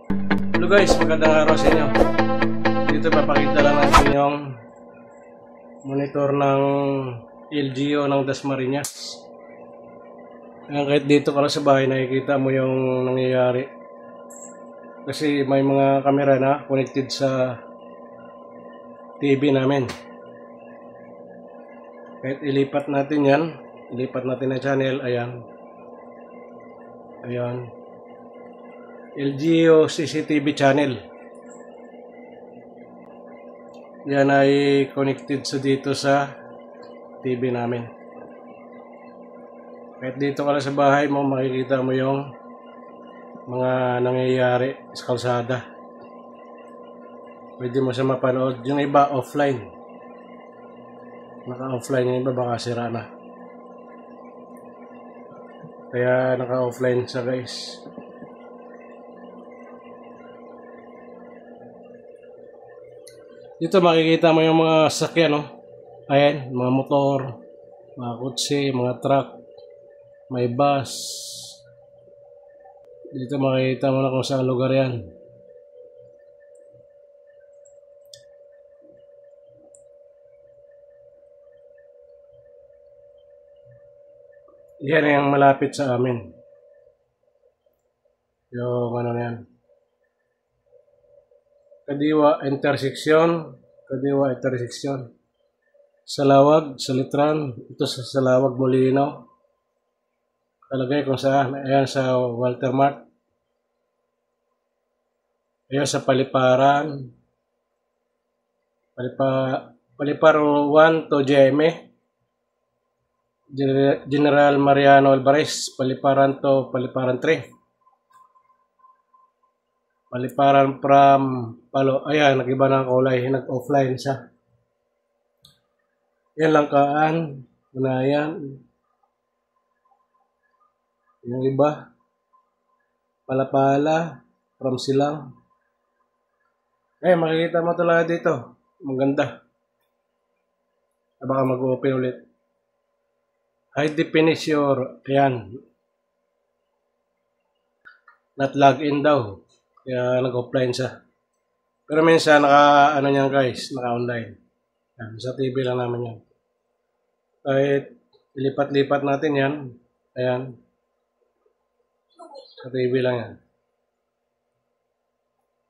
Hello guys, magandang araw sa inyo. Dito papakita lang natin yung monitor ng LGO ng Dasmariñas. Kahit dito ka lang sa bahay, nakikita mo yung nangyayari. Kasi may mga camera na connected sa TV namin. Kahit ilipat natin yan, ilipat natin ang channel, ayan. Ayan. LGO CCTV channel. Yan ay connected sa dito sa TV namin. Kahit dito ka lang sa bahay mo, makikita mo yung mga nangyayari sa kalsada. Pwede mo siya mapanood. Yung iba offline. Naka-offline yung iba, baka sira na. Kaya naka-offline siya guys. Dito makikita mo yung mga sasakyan, no? Ayan, mga motor, mga kotse, mga truck, may bus. Dito makikita mo na kung saan lugar yan. Yan yung malapit sa amin. Yung ano yan. Kadiwa intersection. Salawag, Salitran. Ito sa Salawag, Molino. Kalagay kung saan. Ayan sa Walter Mart. Ayan sa Paliparan. Paliparan 1 to GMA. General Mariano Alvarez. Paliparan to Paliparan 3. Paliparan from Palo. Ayan, nag-iba na ang kulay. Nag-offline siya. Yan lang kaan. Unayan. Yung iba. Palapala. From Silang. Ayan, makikita mo talaga dito. Maganda. Baka mag-open ulit. High definition. Ayan. Not login daw. Kaya nag-offline siya. Pero minsan naka-ano niyan guys, naka-online. Sa TV lang naman yan. Kahit ilipat-lipat natin yan. Ayan. Sa TV lang yan.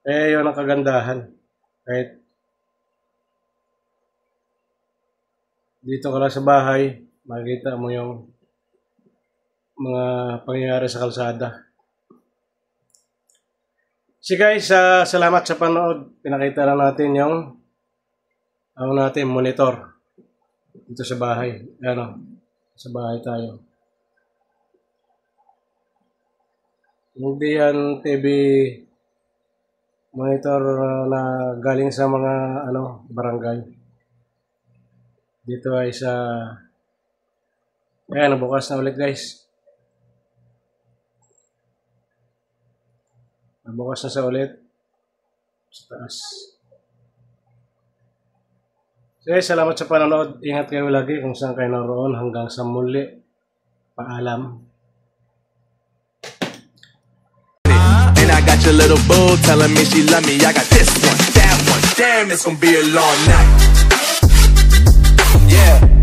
Kaya yun ang kagandahan. Kahit dito ka lang sa bahay, makikita mo yung mga pangyayari sa kalsada. So guys, salamat sa panood. Pinakita lang natin yung monitor dito sa bahay. Ano, sa bahay tayo. Hindi yan TV monitor na galing sa mga barangay. Dito ay sa ayan, bukas na ulit guys. Bukas na sa ulit. Sa taas. So guys, salamat sa panonood. Ingat kayo lagi kung saan kayo naroon. Hanggang sa muli. Paalam. And I got your little boo telling me she love me. I got this one, that one. Damn, it's gonna be a long night. Yeah.